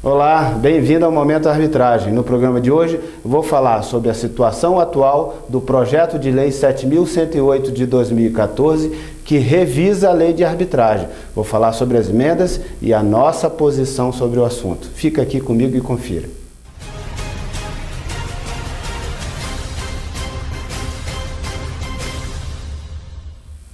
Olá, bem-vindo ao Momento Arbitragem. No programa de hoje vou falar sobre a situação atual do projeto de lei 7.108 de 2014, que revisa a lei de arbitragem. Vou falar sobre as emendas e a nossa posição sobre o assunto. Fica aqui comigo e confira.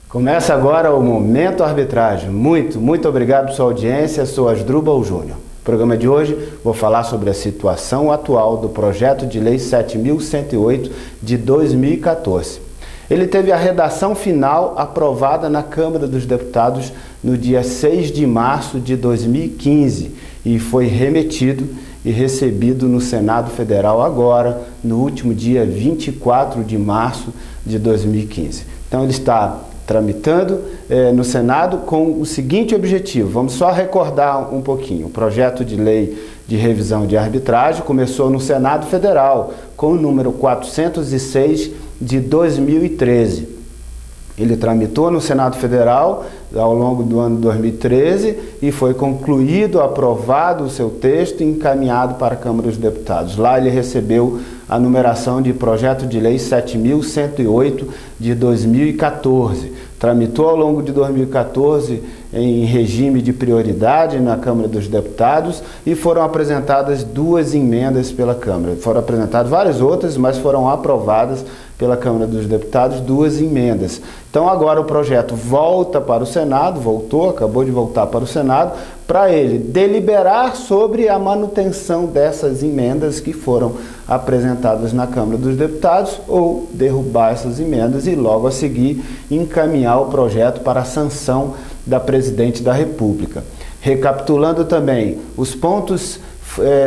Começa agora o Momento Arbitragem. Muito obrigado por sua audiência. Sou Asdrubal Júnior. No programa de hoje vou falar sobre a situação atual do projeto de lei 7.108 de 2014. Ele teve a redação final aprovada na Câmara dos Deputados no dia 6 de março de 2015 e foi remetido e recebido no Senado Federal agora, no último dia 24 de março de 2015. Então ele está tramitando no Senado com o seguinte objetivo. Vamos só recordar um pouquinho. O projeto de lei de revisão de arbitragem começou no Senado Federal com o número 406 de 2013. Ele tramitou no Senado Federal ao longo do ano 2013 e foi concluído, aprovado o seu texto e encaminhado para a Câmara dos Deputados. Lá ele recebeu a numeração de projeto de lei 7.108 de 2014. Tramitou ao longo de 2014 em regime de prioridade na Câmara dos Deputados e foram apresentadas 2 emendas pela Câmara. Foram apresentadas várias outras, mas foram aprovadas pela Câmara dos Deputados 2 emendas. Então agora o projeto volta para o Senado, acabou de voltar para o Senado, para ele deliberar sobre a manutenção dessas emendas que foram apresentadas na Câmara dos Deputados ou derrubar essas emendas e logo a seguir encaminhar o projeto para a sanção da Presidente da República. Recapitulando também os pontos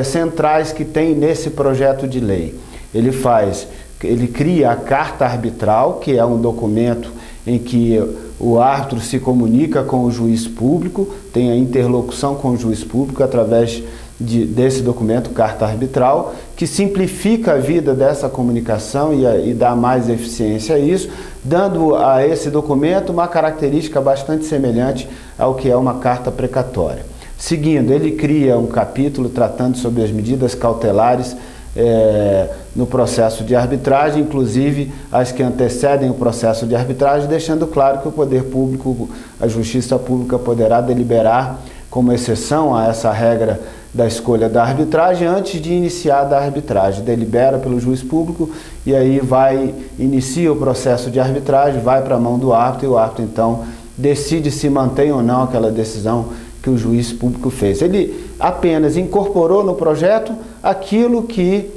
centrais que tem nesse projeto de lei. Ele cria a carta arbitral, que é um documento em que o árbitro se comunica com o juiz público, tem a interlocução com o juiz público através desse documento, carta arbitral, que simplifica a vida dessa comunicação e dá mais eficiência a isso, dando a esse documento uma característica bastante semelhante ao que é uma carta precatória. Seguindo, ele cria um capítulo tratando sobre as medidas cautelares no processo de arbitragem, inclusive as que antecedem o processo de arbitragem, deixando claro que o poder público, a justiça pública poderá deliberar como exceção a essa regra da escolha da arbitragem antes de iniciar a arbitragem. Delibera pelo juiz público e aí inicia o processo de arbitragem, vai para a mão do árbitro e o árbitro então decide se mantém ou não aquela decisão que o juiz público fez. Ele apenas incorporou no projeto aquilo que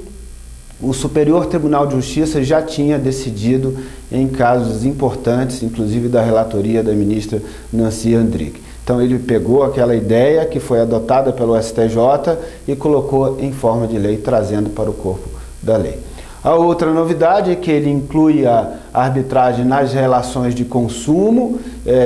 o Superior Tribunal de Justiça já tinha decidido em casos importantes, inclusive da relatoria da ministra Nancy Andrighi. Então ele pegou aquela ideia que foi adotada pelo STJ e colocou em forma de lei, trazendo para o corpo da lei. A outra novidade é que ele inclui a arbitragem nas relações de consumo,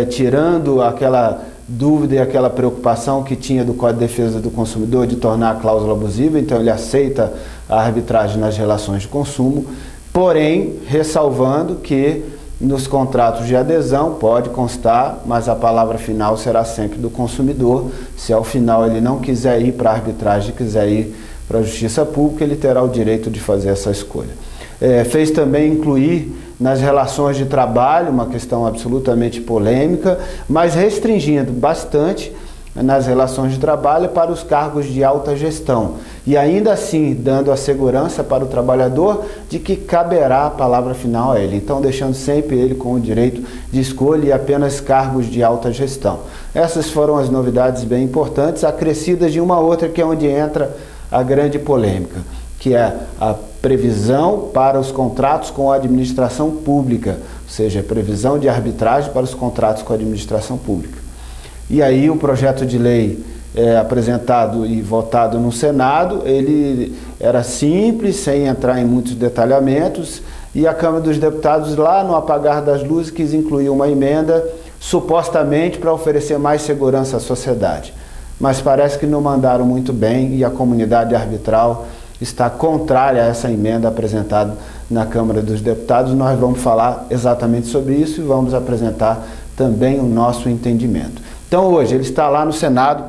tirando aquela dúvida e aquela preocupação que tinha do Código de Defesa do Consumidor de tornar a cláusula abusiva, então ele aceita a arbitragem nas relações de consumo, porém ressalvando que nos contratos de adesão pode constar, mas a palavra final será sempre do consumidor. Se ao final ele não quiser ir para a arbitragem, quiser ir para a justiça pública, ele terá o direito de fazer essa escolha. Fez também incluir nas relações de trabalho, uma questão absolutamente polêmica, mas restringindo bastante nas relações de trabalho para os cargos de alta gestão. E ainda assim, dando a segurança para o trabalhador de que caberá a palavra final a ele. Então, deixando sempre ele com o direito de escolha e apenas cargos de alta gestão. Essas foram as novidades bem importantes, acrescidas de uma outra que é onde entra a grande polêmica, que é a previsão para os contratos com a administração pública, ou seja, a previsão de arbitragem para os contratos com a administração pública. E aí o projeto de lei apresentado e votado no Senado, ele era simples, sem entrar em muitos detalhamentos, e a Câmara dos Deputados, lá no apagar das luzes, quis incluir uma emenda, supostamente para oferecer mais segurança à sociedade. Mas parece que não mandaram muito bem e a comunidade arbitral está contrária a essa emenda apresentada na Câmara dos Deputados. Nós vamos falar exatamente sobre isso e vamos apresentar também o nosso entendimento. Então hoje ele está lá no Senado,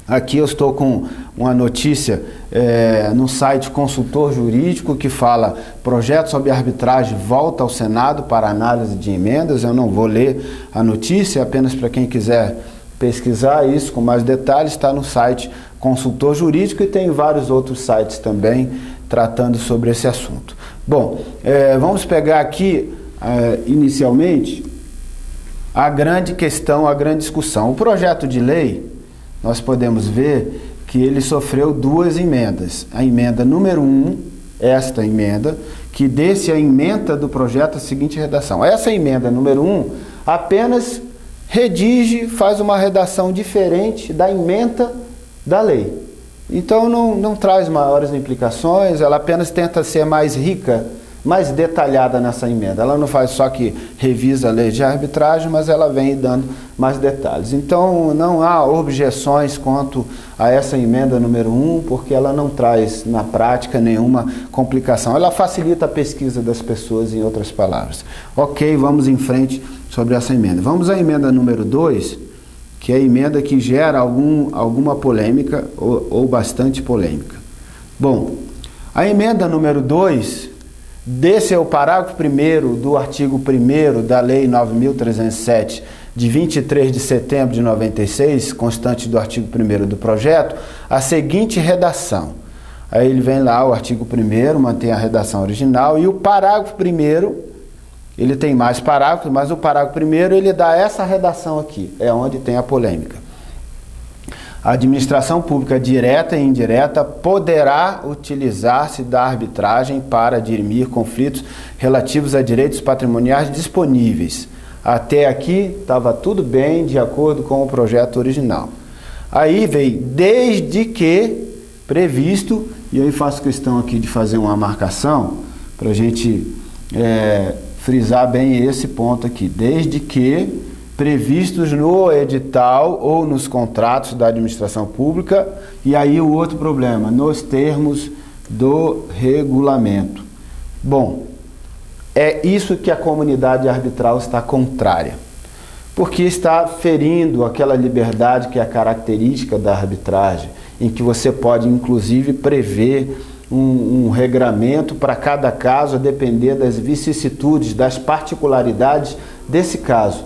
Aqui eu estou com uma notícia no site Consultor Jurídico que fala: projeto sobre arbitragem volta ao Senado para análise de emendas. Eu não vou ler a notícia, apenas para quem quiser pesquisar isso com mais detalhes, está no site Consultor Jurídico e tem vários outros sites também tratando sobre esse assunto. Bom, vamos pegar aqui inicialmente a grande questão, a grande discussão. O projeto de lei, nós podemos ver que ele sofreu duas emendas. A emenda número 1, esta emenda, que desse a emenda do projeto a seguinte redação. Essa emenda número 1 apenas redige, faz uma redação diferente da emenda da lei. Então não traz maiores implicações, ela apenas tenta ser mais rica, mais detalhada nessa emenda. Ela não faz só que revisa a lei de arbitragem, mas ela vem dando mais detalhes. Então não há objeções quanto a essa emenda número 1, porque ela não traz na prática nenhuma complicação. Ela facilita a pesquisa das pessoas, em outras palavras. Ok, vamos em frente sobre essa emenda. Vamos à emenda número 2, que é a emenda que gera alguma polêmica ou bastante polêmica. Bom, a emenda número 2, desse é o parágrafo 1º do artigo 1º da Lei 9.307, de 23 de setembro de 96, constante do artigo 1º do projeto, a seguinte redação. Aí ele vem lá, o artigo 1º, mantém a redação original, e o parágrafo 1º, ele tem mais parágrafos, mas o parágrafo 1º ele dá essa redação aqui, é onde tem a polêmica. A administração pública direta e indireta poderá utilizar-se da arbitragem para dirimir conflitos relativos a direitos patrimoniais disponíveis. Até aqui estava tudo bem, de acordo com o projeto original. Aí veio desde que previsto, e eu faço questão aqui de fazer uma marcação para a gente frisar bem esse ponto aqui, desde que previstos no edital ou nos contratos da administração pública, e aí o outro problema, nos termos do regulamento. Bom, é isso que a comunidade arbitral está contrária, porque está ferindo aquela liberdade que é a característica da arbitragem, em que você pode inclusive prever um regramento para cada caso, a depender das vicissitudes, das particularidades desse caso.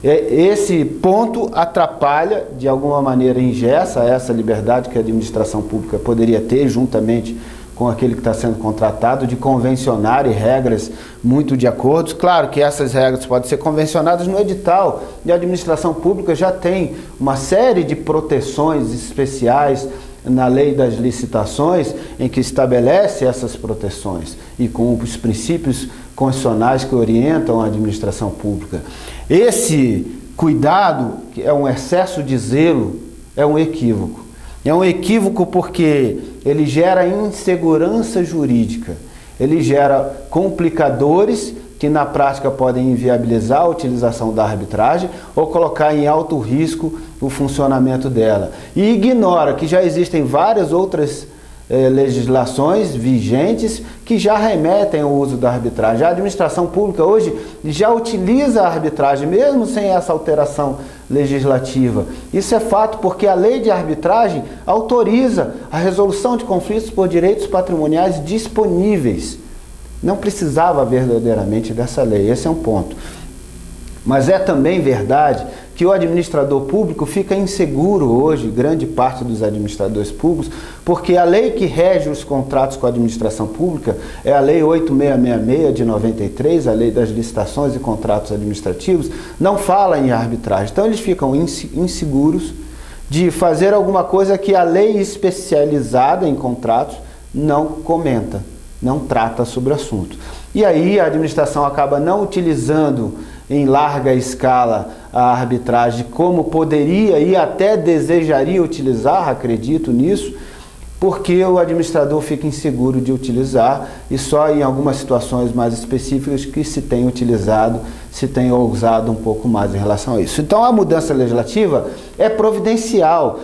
Esse ponto atrapalha, de alguma maneira engessa essa liberdade que a administração pública poderia ter, juntamente com aquele que está sendo contratado, de convencionar regras muito de acordo. Claro que essas regras podem ser convencionadas no edital, e a administração pública já tem uma série de proteções especiais na lei das licitações, em que estabelece essas proteções e com os princípios constitucionais que orientam a administração pública. Esse cuidado, que é um excesso de zelo, é um equívoco. É um equívoco porque ele gera insegurança jurídica, ele gera complicadores que na prática podem inviabilizar a utilização da arbitragem ou colocar em alto risco o funcionamento dela. E ignora que já existem várias outras legislações vigentes que já remetem ao uso da arbitragem. A administração pública hoje já utiliza a arbitragem, mesmo sem essa alteração legislativa. Isso é fato porque a lei de arbitragem autoriza a resolução de conflitos por direitos patrimoniais disponíveis. Não precisava verdadeiramente dessa lei, esse é um ponto. Mas é também verdade que o administrador público fica inseguro hoje, grande parte dos administradores públicos, porque a lei que rege os contratos com a administração pública é a Lei 8666 de 93, a Lei das Licitações e Contratos Administrativos, não fala em arbitragem. Então eles ficam inseguros de fazer alguma coisa que a lei especializada em contratos não comenta, não trata sobre o assunto. E aí a administração acaba não utilizando em larga escala a arbitragem como poderia e até desejaria utilizar, acredito nisso, porque o administrador fica inseguro de utilizar e só em algumas situações mais específicas que se tem utilizado, se tem ousado um pouco mais em relação a isso. Então a mudança legislativa é providencial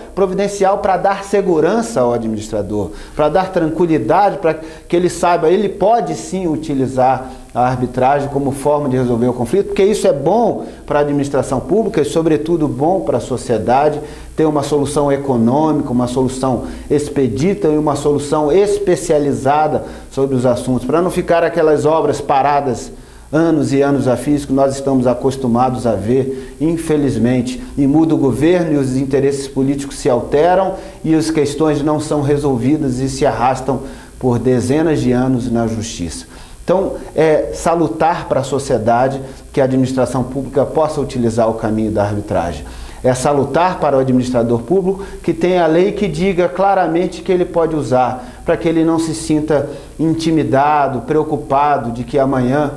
para dar segurança ao administrador, para dar tranquilidade, para que ele saiba, ele pode sim utilizar a arbitragem como forma de resolver o conflito, porque isso é bom para a administração pública e, sobretudo, bom para a sociedade, ter uma solução econômica, uma solução expedita e uma solução especializada sobre os assuntos, para não ficar aquelas obras paradas anos e anos a fio que nós estamos acostumados a ver, infelizmente, e muda o governo e os interesses políticos se alteram e as questões não são resolvidas e se arrastam por dezenas de anos na justiça. Então, é salutar para a sociedade que a administração pública possa utilizar o caminho da arbitragem. É salutar para o administrador público que tenha a lei que diga claramente que ele pode usar, para que ele não se sinta intimidado, preocupado de que amanhã,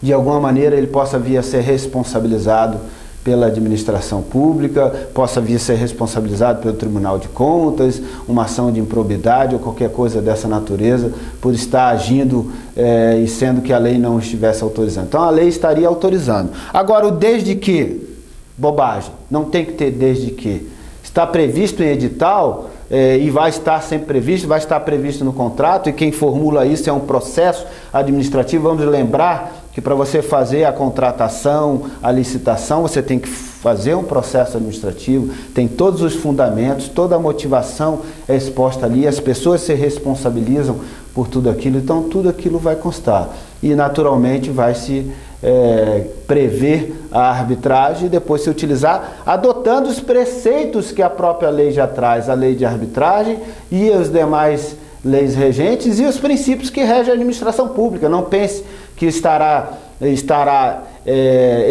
de alguma maneira, ele possa vir a ser responsabilizado pela administração pública, possa vir a ser responsabilizado pelo Tribunal de Contas, uma ação de improbidade ou qualquer coisa dessa natureza, por estar agindo e sendo que a lei não estivesse autorizando. Então a lei estaria autorizando. Agora o desde que, bobagem, não tem que ter desde que. Está previsto em edital e vai estar sempre previsto, vai estar previsto no contrato, e quem formula isso é um processo administrativo. Vamos lembrar que para você fazer a contratação, a licitação, você tem que fazer um processo administrativo, tem todos os fundamentos, toda a motivação é exposta ali, as pessoas se responsabilizam por tudo aquilo, então tudo aquilo vai constar. E naturalmente vai se prever a arbitragem e depois se utilizar, adotando os preceitos que a própria lei já traz, a lei de arbitragem e os demais leis regentes e os princípios que regem a administração pública. Não pense que estará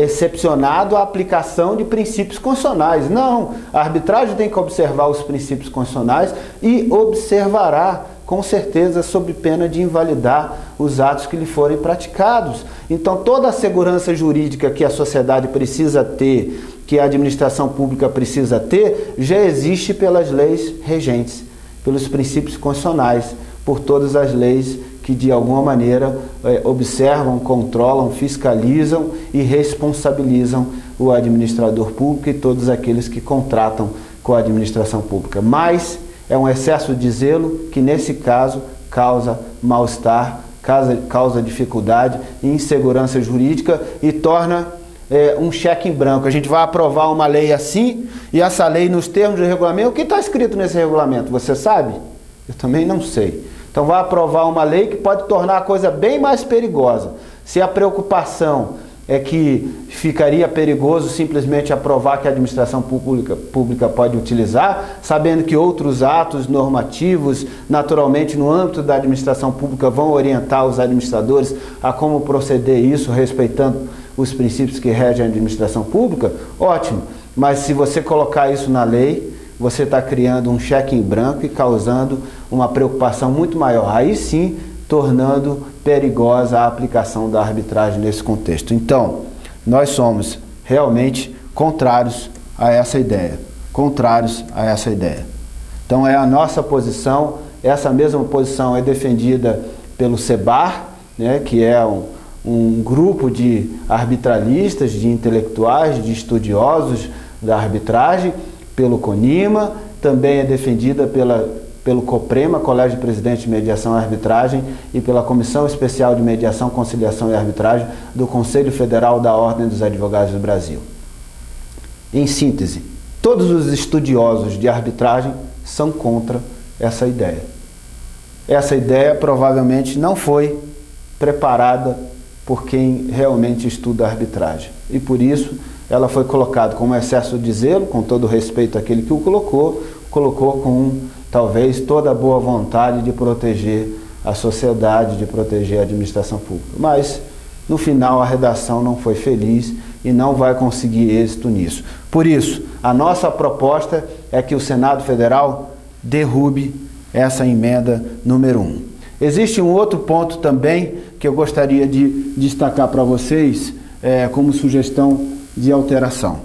excepcionado a aplicação de princípios constitucionais. Não, a arbitragem tem que observar os princípios constitucionais e observará, com certeza, sob pena de invalidar os atos que lhe forem praticados. Então, toda a segurança jurídica que a sociedade precisa ter, que a administração pública precisa ter, já existe pelas leis regentes, pelos princípios constitucionais, por todas as leis que de alguma maneira observam, controlam, fiscalizam e responsabilizam o administrador público e todos aqueles que contratam com a administração pública. Mas é um excesso de zelo que nesse caso causa mal-estar, causa dificuldade e insegurança jurídica e torna um cheque em branco. A gente vai aprovar uma lei assim e essa lei nos termos de regulamento, o que está escrito nesse regulamento? Você sabe? Eu também não sei. Então vai aprovar uma lei que pode tornar a coisa bem mais perigosa. Se a preocupação é que ficaria perigoso simplesmente aprovar que a administração pública pode utilizar, sabendo que outros atos normativos, naturalmente no âmbito da administração pública, vão orientar os administradores a como proceder isso, respeitando os princípios que regem a administração pública, ótimo. Mas se você colocar isso na lei, você está criando um cheque em branco e causando uma preocupação muito maior. Aí sim, tornando perigosa a aplicação da arbitragem nesse contexto. Então, nós somos realmente contrários a essa ideia. Contrários a essa ideia. Então, é a nossa posição. Essa mesma posição é defendida pelo SEBAR, né, que é um grupo de arbitralistas, de intelectuais, de estudiosos da arbitragem, pelo CONIMA, também é defendida pelo COPREMA, Colégio de Presidentes de Mediação e Arbitragem, e pela Comissão Especial de Mediação, Conciliação e Arbitragem do Conselho Federal da Ordem dos Advogados do Brasil. Em síntese, todos os estudiosos de arbitragem são contra essa ideia. Essa ideia provavelmente não foi preparada por quem realmente estuda arbitragem. E por isso ela foi colocada com excesso de zelo, com todo o respeito àquele que o colocou com talvez toda a boa vontade de proteger a sociedade, de proteger a administração pública. Mas, no final, a redação não foi feliz e não vai conseguir êxito nisso. Por isso, a nossa proposta é que o Senado Federal derrube essa emenda número 1. Existe um outro ponto também que eu gostaria de destacar para vocês como sugestão de alteração.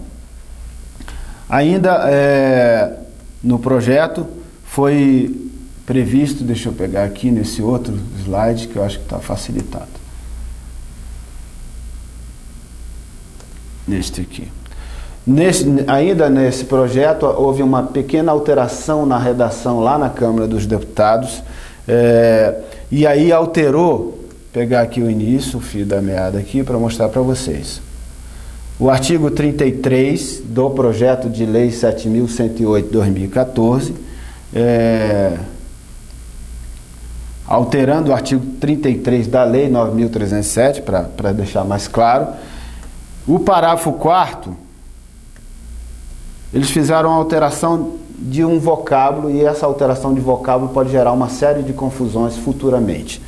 Ainda no projeto foi previsto, deixa eu pegar aqui nesse outro slide que eu acho que está facilitado. Neste aqui. Ainda nesse projeto houve uma pequena alteração na redação lá na Câmara dos Deputados e aí alterou pegar aqui o início, o fio da meada aqui, para mostrar para vocês. O artigo 33 do projeto de lei 7.108/2014, alterando o artigo 33 da lei 9.307, para deixar mais claro, o parágrafo 4º, eles fizeram uma alteração de um vocábulo, e essa alteração de vocábulo pode gerar uma série de confusões futuramente.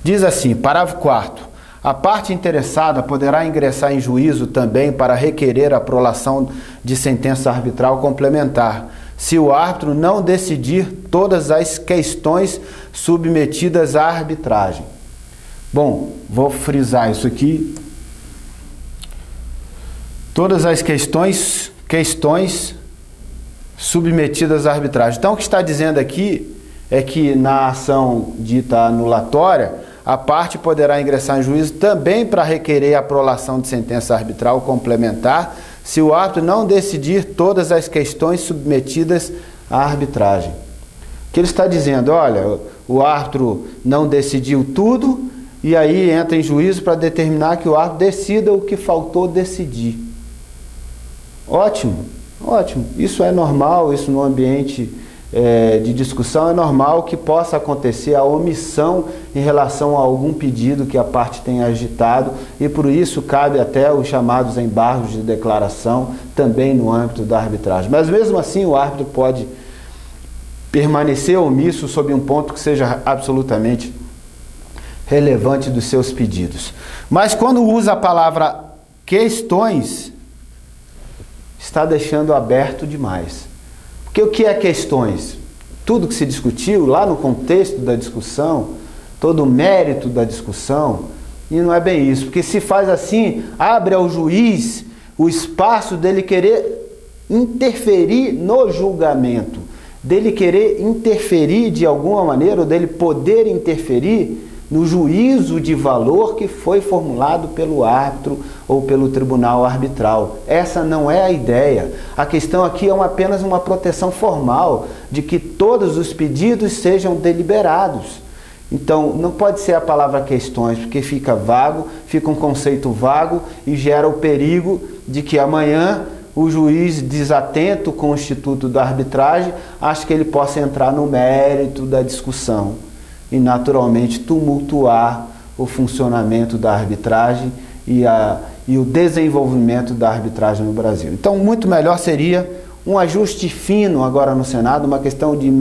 Diz assim, parágrafo 4º, a parte interessada poderá ingressar em juízo também para requerer a prolação de sentença arbitral complementar, se o árbitro não decidir todas as questões submetidas à arbitragem. Bom, vou frisar isso aqui. Todas as questões submetidas à arbitragem. Então, o que está dizendo aqui é que na ação dita anulatória, a parte poderá ingressar em juízo também para requerer a prolação de sentença arbitral complementar, se o árbitro não decidir todas as questões submetidas à arbitragem. O que ele está dizendo? Olha, o árbitro não decidiu tudo e aí entra em juízo para determinar que o árbitro decida o que faltou decidir. Ótimo, ótimo. Isso é normal, isso no ambiente de discussão é normal que possa acontecer a omissão em relação a algum pedido que a parte tenha agitado, e por isso cabe até os chamados embargos de declaração também no âmbito da arbitragem. Mas mesmo assim o árbitro pode permanecer omisso sob um ponto que seja absolutamente relevante dos seus pedidos. Mas quando usa a palavra questões, está deixando aberto demais. Porque o que é questões? Tudo que se discutiu lá no contexto da discussão, todo o mérito da discussão, e não é bem isso. Porque se faz assim, abre ao juiz o espaço dele querer interferir no julgamento, dele querer interferir de alguma maneira, ou dele poder interferir no juízo de valor que foi formulado pelo árbitro ou pelo tribunal arbitral. Essa não é a ideia. A questão aqui é apenas uma proteção formal de que todos os pedidos sejam deliberados. Então, não pode ser a palavra questões, porque fica vago, fica um conceito vago e gera o perigo de que amanhã o juiz, desatento com o instituto da arbitragem, ache que ele possa entrar no mérito da discussão e naturalmente tumultuar o funcionamento da arbitragem e o desenvolvimento da arbitragem no Brasil. Então, muito melhor seria um ajuste fino agora no Senado, uma questão de um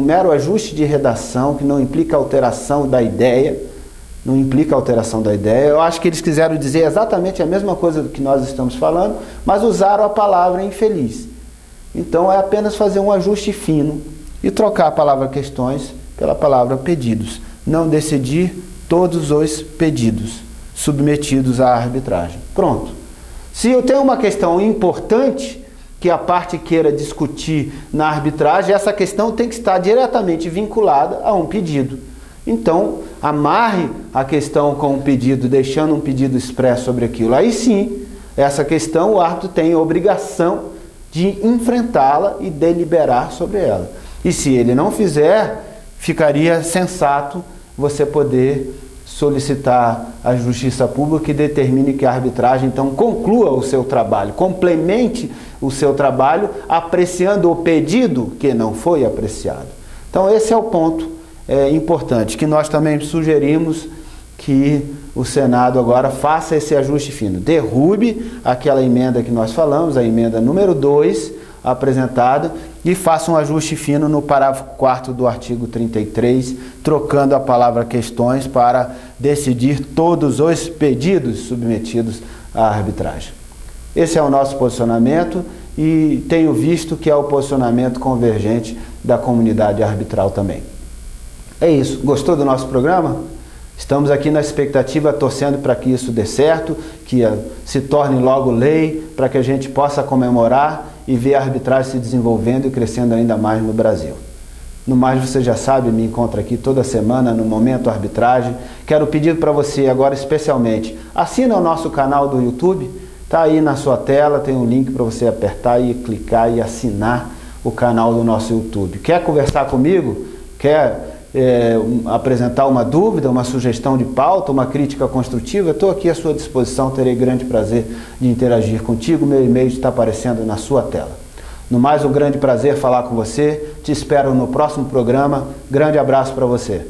mero ajuste de redação, que não implica alteração da ideia, Eu acho que eles quiseram dizer exatamente a mesma coisa do que nós estamos falando, mas usaram a palavra infeliz. Então, é apenas fazer um ajuste fino e trocar a palavra questões pela palavra pedidos. Não decidir todos os pedidos submetidos à arbitragem. Pronto. Se eu tenho uma questão importante que a parte queira discutir na arbitragem, essa questão tem que estar diretamente vinculada a um pedido. Então, amarre a questão com um pedido, deixando um pedido expresso sobre aquilo. Aí sim, essa questão o árbitro tem a obrigação de enfrentá-la e deliberar sobre ela. E se ele não fizer, ficaria sensato você poder solicitar à Justiça Pública que determine que a arbitragem, então, conclua o seu trabalho, complemente o seu trabalho, apreciando o pedido que não foi apreciado. Então, esse é o ponto importante, que nós também sugerimos que o Senado agora faça esse ajuste fino. Derrube aquela emenda que nós falamos, a emenda número 2, apresentada, e faça um ajuste fino no parágrafo 4º do artigo 33, trocando a palavra questões para decidir todos os pedidos submetidos à arbitragem. Esse é o nosso posicionamento e tenho visto que é o posicionamento convergente da comunidade arbitral também. É isso. Gostou do nosso programa? Estamos aqui na expectativa, torcendo para que isso dê certo, que se torne logo lei, para que a gente possa comemorar e ver a arbitragem se desenvolvendo e crescendo ainda mais no Brasil. No mais, você já sabe, me encontra aqui toda semana no Momento Arbitragem. Quero pedir para você agora especialmente, assina o nosso canal do YouTube, está aí na sua tela, tem um link para você apertar e clicar e assinar o canal do nosso YouTube. Quer conversar comigo? Quer apresentar uma dúvida, uma sugestão de pauta, uma crítica construtiva, estou aqui à sua disposição, terei grande prazer de interagir contigo. Meu e-mail está aparecendo na sua tela. No mais, um grande prazer falar com você. Te espero no próximo programa. Grande abraço para você.